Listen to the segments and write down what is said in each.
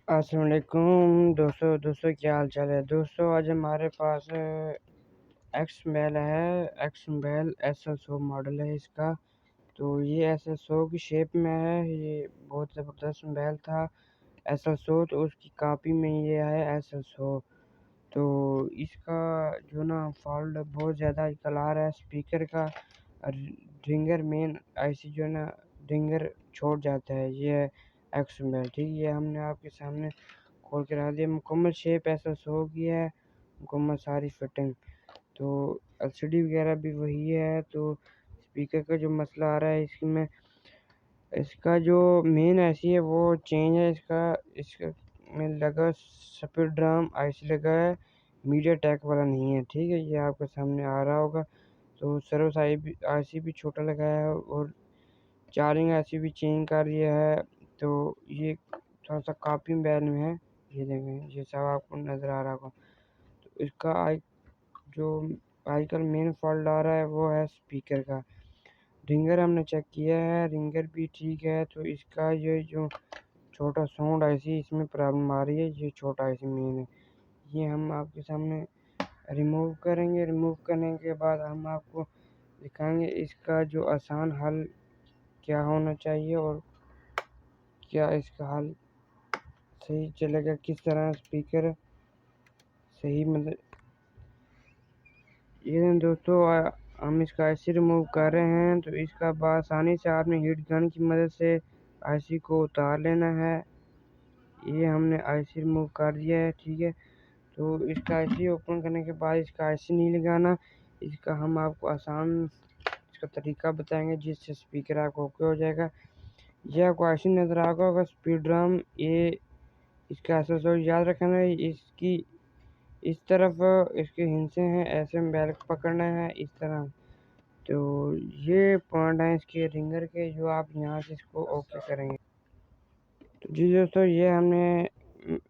अस्सलाम वालेकुम दोस्तों क्या हाल चाल है। दोस्तों आज हमारे पास एक्स मेल है। एक्स मेल SL100 मॉडल है इसका। तो ये SL100 की शेप में है। ये बहुत ज़बरदस्त मोबाइल था SL100, तो उसकी कॉपी में ये है SL100। तो इसका जो ना फॉल्ट बहुत ज़्यादा आजकल आ रहा है स्पीकर का। रिंगर मेन IC जो है ना रिंगर छोड़ जाता है। ये एक्स मेल ठीक है, हमने आपके सामने खोल के रख दिया। मुकम्मल शेप SL100 की है, मुकम्मल सारी फिटिंग। तो LCD वगैरह भी वही है। तो स्पीकर का जो मसला आ रहा है इसमें, इसका जो मेन IC है वो चेंज है। इसका में लगा स्पीड ड्रम IC लगा है, मीडिया टेक वाला नहीं है। ठीक है, ये आपके सामने आ रहा होगा। तो सर्विस IC भी छोटा लगाया है और चार्जिंग IC भी चेंज कर दिया है। तो ये थोड़ा सा कॉपी बैन में है। ये देखें, ये सब आपको नज़र आ रहा होगा। तो इसका जो आजकल मेन फॉल्ट आ रहा है वो है स्पीकर का। रिंगर हमने चेक किया है, रिंगर भी ठीक है। तो इसका ये जो छोटा साउंड IC इसमें प्रॉब्लम आ रही है। ये छोटा IC मेन है, ये हम आपके सामने रिमूव करेंगे। रिमूव करने के बाद हम आपको दिखाएंगे इसका जो आसान हल क्या होना चाहिए और क्या इसका हल सही चलेगा, किस तरह स्पीकर सही मतलब। ये दोस्तों हम इसका IC रिमूव कर रहे हैं। तो इसका आसानी से आपने हीट गन की मदद से IC को उतार लेना है। ये हमने IC रिमूव कर दिया है। ठीक है, तो इसका IC ओपन करने के बाद इसका IC नहीं लगाना। इसका हम आपको आसान इसका तरीका बताएंगे जिससे स्पीकर आपको ओके हो जाएगा। ये आपको IC नज़र आ गया होगा स्पीड ड्रम। ये इसका SL100 याद रखना है। इसकी इस तरफ इसके हिंसे हैं, ऐसे में बैल पकड़ना है इस तरह। तो ये पॉइंट हैं इसके रिंगर के, जो आप यहाँ से इसको ओके करेंगे। तो जी दोस्तों, ये हमने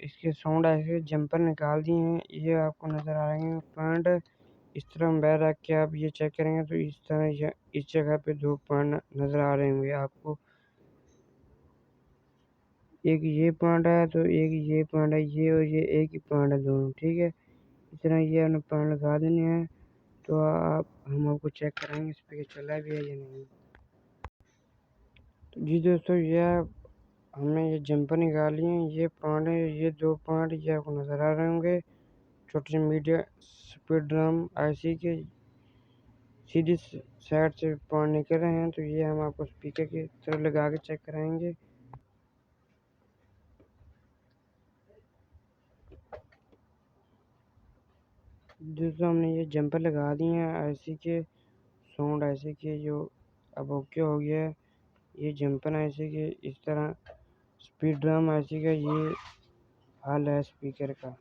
इसके साउंड ऐसे जंपर निकाल दिए हैं। ये आपको नज़र आ रहे हैं पॉइंट। इस तरह मोबाइल रख के आप ये चेक करेंगे तो इस तरह इस जगह पे 2 पॉइंट नज़र आ रहे होंगे आपको। एक ये पॉइंट है तो एक ये पॉइंट है, ये और ये एक ही पॉइंट है दोनों। ठीक है, इस तरह ये हमने पॉइंट लगा देने हैं। तो हम आपको चेक कराएंगे स्पीकर चला भी है या नहीं। तो जी दोस्तों, हमने ये जंपर निकाल लिए हैं। ये पॉइंट है, ये 2 पॉइंट ये आपको नज़र आ रहे होंगे। छोटे मीडिया स्पीड ड्रम IC के सीधी साइड से पॉइंट निकल रहे हैं। तो ये हम आपको स्पीकर की तरफ लगा के चेक कराएंगे। दोस्तों, हमने ये जंपर लगा दिए हैं IC के, साउंड IC के, जो अब ओके हो गया है। ये जंपर IC के इस तरह स्पीड ड्रम IC का ये हाल है स्पीकर का।